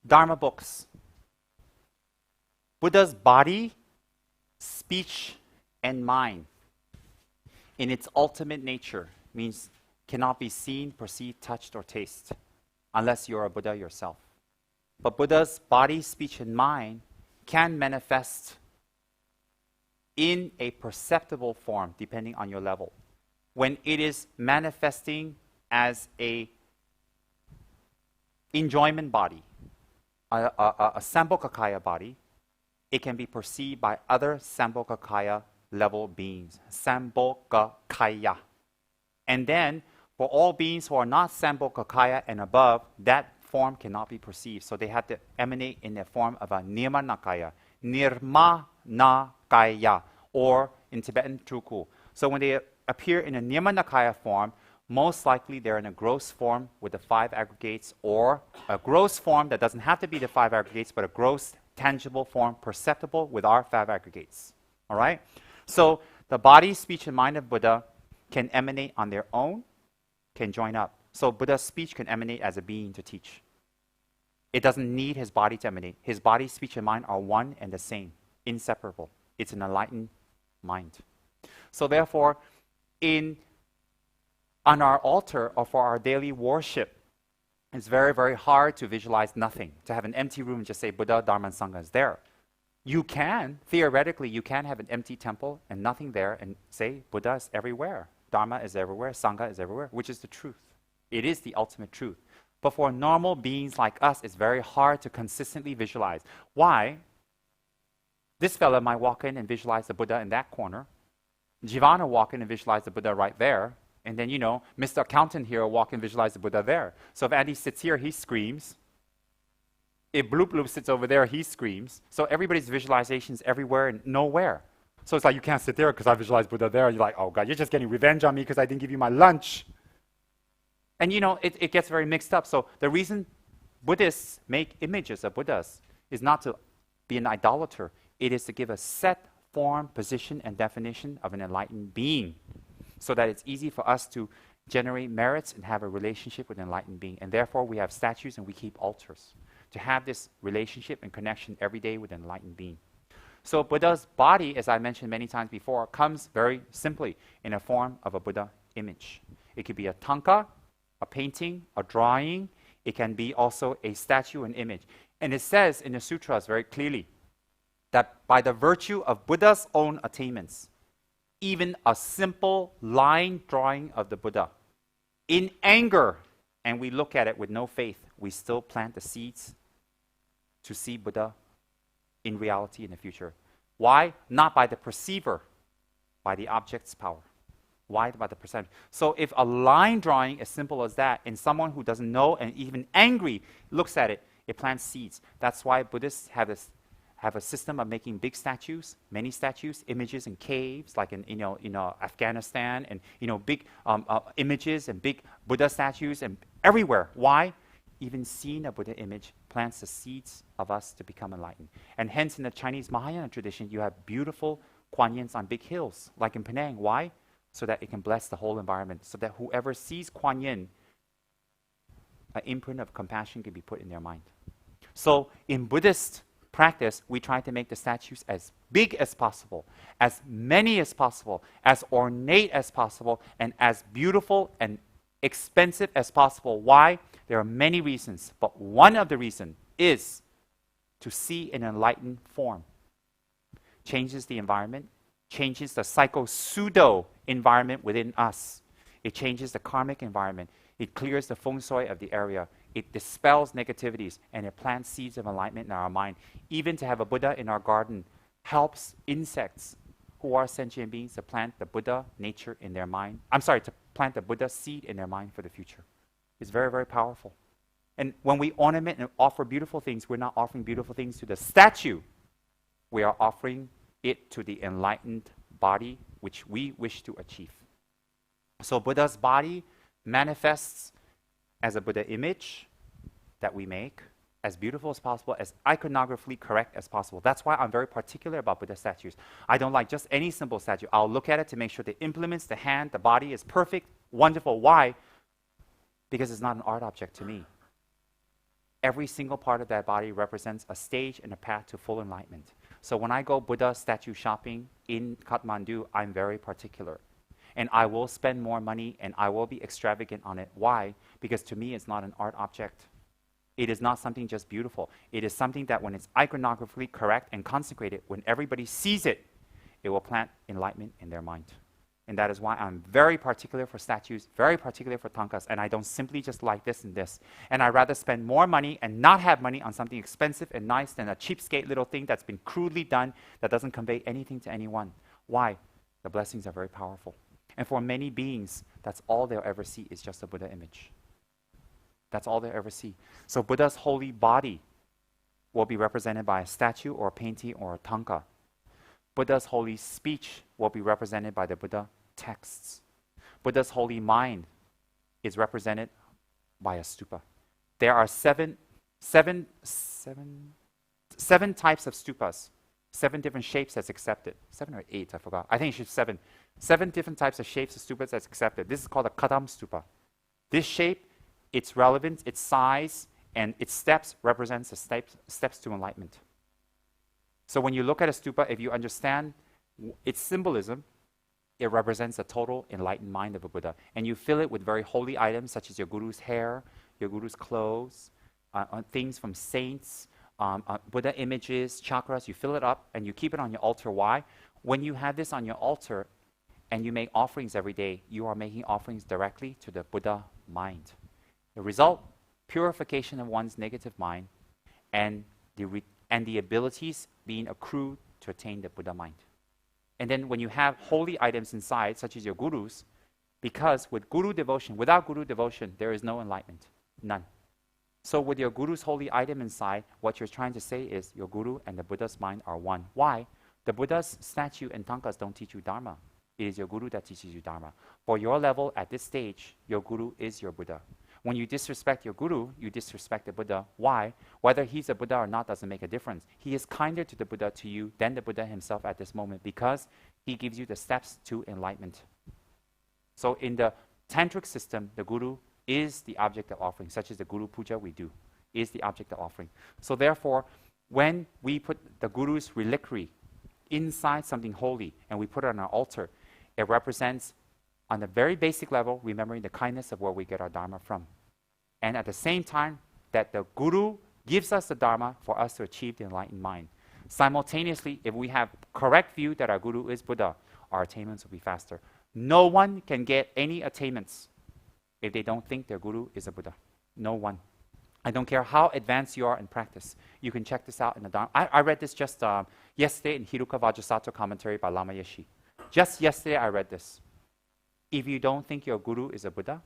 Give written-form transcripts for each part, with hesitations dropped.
Dharma books. Buddha's body, speech, and mind in its ultimate nature means cannot be seen, perceived, touched, or tasted unless you're a Buddha yourself. But Buddha's body, speech, and mind can manifest in a perceptible form depending on your level. When it is manifesting as a enjoyment body, a Sambhogakaya body, it can be perceived by other Sambhogakaya level beings. Sambhogakaya. And then, for all beings who are not Sambhogakaya and above, that form cannot be perceived. So they have to emanate in the form of a Nirmanakaya. Nirmanakaya, or in Tibetan, Truku. So when they appear in a Nirmanakaya form, most likely they're in a gross form with the 5 aggregates, or a gross form that doesn't have to be the 5 aggregates, but a gross, tangible form, perceptible with our 5 aggregates. All right? So the body, speech, and mind of Buddha can emanate on their own, can join up. So Buddha's speech can emanate as a being to teach. It doesn't need his body to emanate. His body, speech, and mind are one and the same, inseparable. It's an enlightened mind. So therefore, on our altar or for our daily worship, it's very, very hard to visualize nothing, to have an empty room and just say Buddha, Dharma, and Sangha is there. You can, theoretically, you can have an empty temple and nothing there and say Buddha is everywhere, Dharma is everywhere, Sangha is everywhere, which is the truth. It is the ultimate truth. But for normal beings like us, it's very hard to consistently visualize. Why? This fella might walk in and visualize the Buddha in that corner. Jivana walk in and visualize the Buddha right there. And then, Mr. Accountant here will walk and visualize the Buddha there. So if Andy sits here, he screams. If Bloop Bloop sits over there, he screams. So everybody's visualization is everywhere and nowhere. So it's like you can't sit there because I visualized Buddha there. And you're like, oh God, you're just getting revenge on me because I didn't give you my lunch. And it gets very mixed up. So the reason Buddhists make images of Buddhas is not to be an idolater. It is to give a set form, position, and definition of an enlightened being, so that it's easy for us to generate merits and have a relationship with an enlightened being. And therefore, we have statues and we keep altars to have this relationship and connection every day with an enlightened being. So Buddha's body, as I mentioned many times before, comes very simply in a form of a Buddha image. It could be a tanka, a painting, a drawing. It can be also a statue, an image. And it says in the sutras very clearly that by the virtue of Buddha's own attainments, even a simple line drawing of the Buddha in anger, and we look at it with no faith, we still plant the seeds to see Buddha in reality in the future. Why? Not by the perceiver, by the object's power. Why? By the perception. So if a line drawing as simple as that, and someone who doesn't know and even angry looks at it, it plants seeds. That's why Buddhists have a system of making big statues, many statues, images in caves, like in Afghanistan, and big images and big Buddha statues and everywhere. Why? Even seeing a Buddha image plants the seeds of us to become enlightened. And hence, in the Chinese Mahayana tradition, you have beautiful Kuan Yins on big hills, like in Penang. Why? So that it can bless the whole environment, so that whoever sees Kuan Yin, an imprint of compassion can be put in their mind. So in Buddhist practice, we try to make the statues as big as possible, as many as possible, as ornate as possible, and as beautiful and expensive as possible. Why? There are many reasons, but one of the reasons is to see an enlightened form. Changes the environment, changes the psycho-pseudo environment within us. It changes the karmic environment. It clears the feng shui of the area. It dispels negativities, and it plants seeds of enlightenment in our mind. Even to have a Buddha in our garden helps insects who are sentient beings to plant the Buddha nature in their mind. To plant the Buddha seed in their mind for the future. It's very, very powerful. And when we ornament and offer beautiful things, we're not offering beautiful things to the statue. We are offering it to the enlightened body which we wish to achieve. So Buddha's body manifests as a Buddha image that we make, as beautiful as possible, as iconographically correct as possible. That's why I'm very particular about Buddha statues. I don't like just any simple statue. I'll look at it to make sure the implements, the hand, the body is perfect, wonderful. Why? Because it's not an art object to me. Every single part of that body represents a stage and a path to full enlightenment. So when I go Buddha statue shopping in Kathmandu, I'm very particular. And I will spend more money and I will be extravagant on it. Why? Because to me, it's not an art object. It is not something just beautiful. It is something that when it's iconographically correct and consecrated, when everybody sees it, it will plant enlightenment in their mind. And that is why I'm very particular for statues, very particular for thangkas, and I don't simply just like this and this. And I'd rather spend more money and not have money on something expensive and nice than a cheapskate little thing that's been crudely done that doesn't convey anything to anyone. Why? The blessings are very powerful. And for many beings, that's all they'll ever see is just a Buddha image. That's all they'll ever see. So Buddha's holy body will be represented by a statue or a painting or a thangka. Buddha's holy speech will be represented by the Buddha texts. Buddha's holy mind is represented by a stupa. There are seven types of stupas, 7 different shapes that's accepted. 7 or 8, I forgot. I think it's 7. 7 different types of shapes of stupas that's accepted. This is called a kadam stupa. This shape, its relevance, its size, and its steps represents the steps to enlightenment. So when you look at a stupa, if you understand its symbolism, it represents the total enlightened mind of a Buddha. And you fill it with very holy items such as your guru's hair, your guru's clothes, things from saints, Buddha images, chakras. You fill it up and you keep it on your altar. Why? When you have this on your altar and you make offerings every day, you are making offerings directly to the Buddha mind. The result, purification of one's negative mind and the abilities being accrued to attain the Buddha mind. And then when you have holy items inside, such as your gurus, because with guru devotion, without guru devotion, there is no enlightenment, none. So with your guru's holy item inside, what you're trying to say is your guru and the Buddha's mind are one. Why? The Buddha's statue and thangkas don't teach you dharma. It is your guru that teaches you dharma. For your level at this stage, your guru is your Buddha. When you disrespect your guru, you disrespect the Buddha. Why? Whether he's a Buddha or not doesn't make a difference. He is kinder to the Buddha to you than the Buddha himself at this moment because he gives you the steps to enlightenment. So in the tantric system, the guru is the object of offering, such as the guru puja we do, is the object of offering. So therefore, when we put the guru's reliquary inside something holy and we put it on our altar, it represents on the very basic level, remembering the kindness of where we get our dharma from. And at the same time, that the guru gives us the dharma for us to achieve the enlightened mind. Simultaneously, if we have correct view that our guru is Buddha, our attainments will be faster. No one can get any attainments if they don't think their guru is a Buddha. No one. I don't care how advanced you are in practice. You can check this out in the Dharma. I read this just yesterday in Hiruka Vajrasattva commentary by Lama Yeshe. Just yesterday I read this. If you don't think your guru is a Buddha,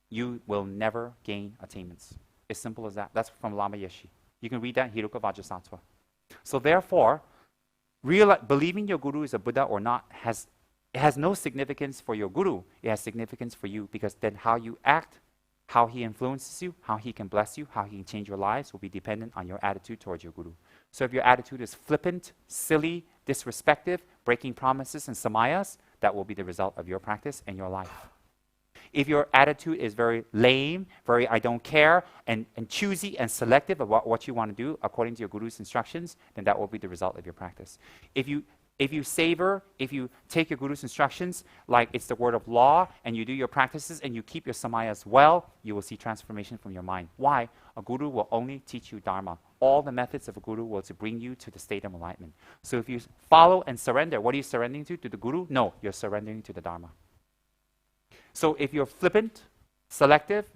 you will never gain attainments. As simple as that. That's from Lama Yeshe. You can read that in Hiruka Vajrasattva. So therefore, believing your guru is a Buddha or not has no significance for your guru. It has significance for you because then how you act, how he influences you, how he can bless you, how he can change your lives will be dependent on your attitude towards your guru. So if your attitude is flippant, silly, disrespectful, breaking promises and samayas, that will be the result of your practice and your life. If your attitude is very lame, very I don't care, and choosy and selective about what you want to do according to your guru's instructions, then that will be the result of your practice. If you take your guru's instructions like it's the word of law, and you do your practices and you keep your samayas well, you will see transformation from your mind. Why? A guru will only teach you dharma. All the methods of a guru will to bring you to the state of enlightenment. So if you follow and surrender, what are you surrendering to? To the guru? No, you're surrendering to the dharma. So if you're flippant, selective,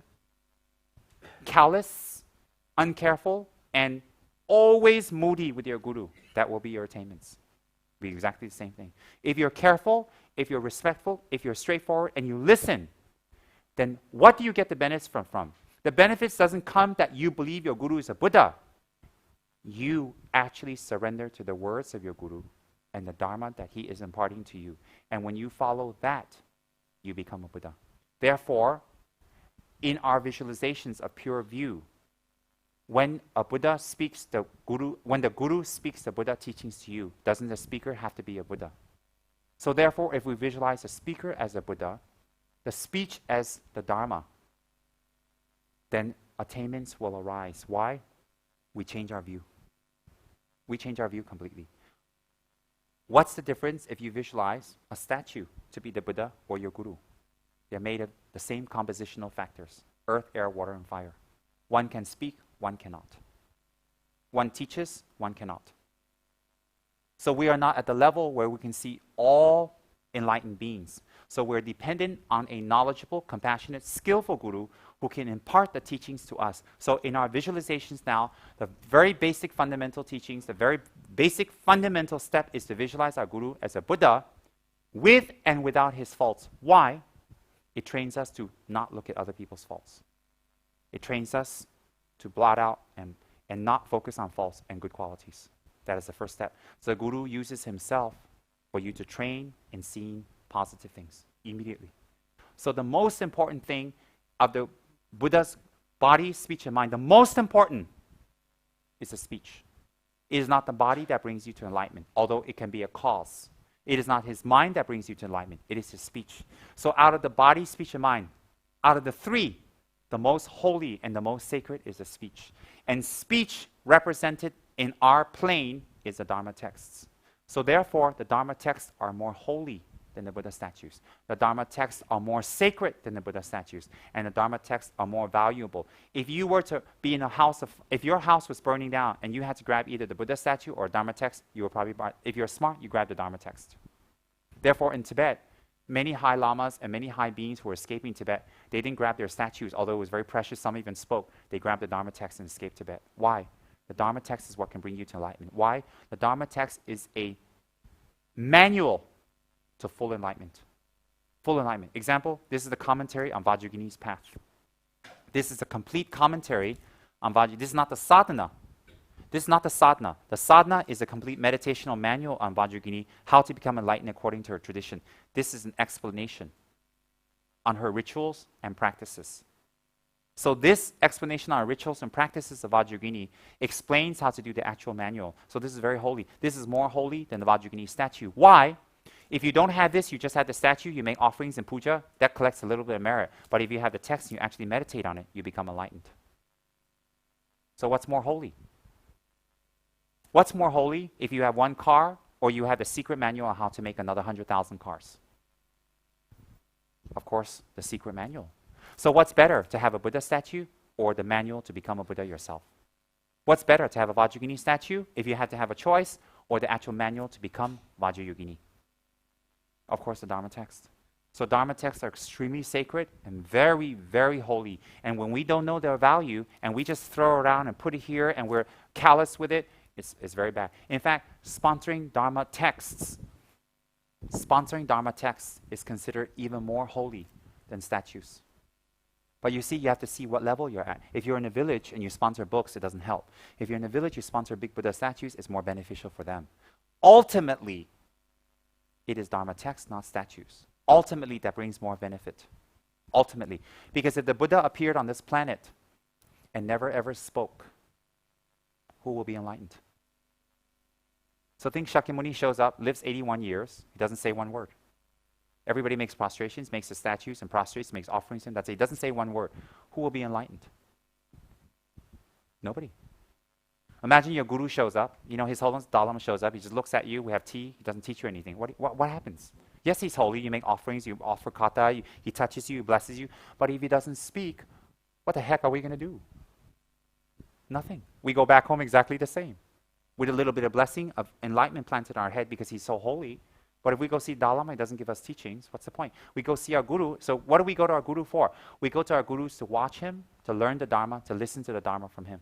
callous, uncareful, and always moody with your guru, that will be your attainments. Be exactly the same thing. If you're careful, if you're respectful, if you're straightforward, and you listen, then what do you get the benefits from? The benefits doesn't come that you believe your guru is a Buddha. You actually surrender to the words of your guru and the dharma that he is imparting to you. And when you follow that, you become a Buddha. Therefore, in our visualizations of pure view, when the guru speaks the Buddha teachings to you, doesn't the speaker have to be a Buddha? So therefore, if we visualize the speaker as a Buddha, the speech as the Dharma, then attainments will arise. Why? We change our view. We change our view completely. What's the difference if you visualize a statue to be the Buddha or your Guru? They're made of the same compositional factors: earth, air, water, and fire. One can speak, one cannot. One teaches, one cannot. So we are not at the level where we can see all enlightened beings. So we're dependent on a knowledgeable, compassionate, skillful Guru who can impart the teachings to us. So in our visualizations now, the very basic fundamental teachings, the very basic fundamental step is to visualize our Guru as a Buddha with and without his faults. Why? It trains us to not look at other people's faults. It trains us to blot out and not focus on faults and good qualities. That is the first step. So the Guru uses himself for you to train in seeing positive things immediately. So the most important thing of the Buddha's body, speech, and mind, the most important is the speech. It is not the body that brings you to enlightenment, although it can be a cause. It is not his mind that brings you to enlightenment. It is his speech. So out of the body, speech, and mind, out of the three, the most holy and the most sacred is the speech. And speech represented in our plane is the Dharma texts. So therefore, the Dharma texts are more holy than the Buddha statues. The Dharma texts are more sacred than the Buddha statues. And the Dharma texts are more valuable. If you were to be in a house if your house was burning down and you had to grab either the Buddha statue or a Dharma text, you would probably buy, if you're smart, you grab the Dharma text. Therefore, in Tibet, many high lamas and many high beings who were escaping Tibet, they didn't grab their statues, although it was very precious. Some even spoke. They grabbed the Dharma text and escaped Tibet. Why? The Dharma text is what can bring you to enlightenment. Why? The Dharma text is a manual to full enlightenment. Full enlightenment. Example, this is the commentary on Vajrayogini's path. This is a complete commentary on Vajrayogini. This is not the sadhana. This is not the sadhana. The sadhana is a complete meditational manual on Vajrayogini, how to become enlightened according to her tradition. This is an explanation on her rituals and practices. So this explanation on rituals and practices of Vajrayogini explains how to do the actual manual. So this is very holy. This is more holy than the Vajrayogini statue. Why? If you don't have this, you just have the statue, you make offerings and puja, that collects a little bit of merit. But if you have the text and you actually meditate on it, you become enlightened. So what's more holy? What's more holy if you have one car or you have the secret manual on how to make another 100,000 cars? Of course, the secret manual. So what's better, to have a Buddha statue or the manual to become a Buddha yourself? What's better, to have a Vajrayogini statue if you had to have a choice, or the actual manual to become Vajrayogini? Of course, the Dharma text. So Dharma texts are extremely sacred and very, very holy. And when we don't know their value and we just throw it around and put it here and we're callous with it, it's very bad. In fact, sponsoring Dharma texts is considered even more holy than statues. But you see, you have to see what level you're at. If you're in a village and you sponsor books, it doesn't help. If you're in a village, you sponsor big Buddha statues, it's more beneficial for them. Ultimately, it is Dharma text, not statues. Ultimately, that brings more benefit. Ultimately. Because if the Buddha appeared on this planet and never ever spoke, who will be enlightened? So think Shakyamuni shows up, lives 81 years, he doesn't say one word. Everybody makes prostrations, makes the statues and prostrates, makes offerings, and that's it. He doesn't say one word. Who will be enlightened? Nobody. Imagine your guru shows up, His Holiness Dalai Lama shows up, he just looks at you, we have tea, he doesn't teach you anything. What happens? Yes, he's holy, you make offerings, you offer kata, he touches you, he blesses you, but if he doesn't speak, what the heck are we going to do? Nothing. We go back home exactly the same, with a little bit of blessing of enlightenment planted in our head because he's so holy. But if we go see Dalai Lama, he doesn't give us teachings, what's the point? We go see our guru. So what do we go to our guru for? We go to our gurus to watch him, to learn the Dharma, to listen to the Dharma from him.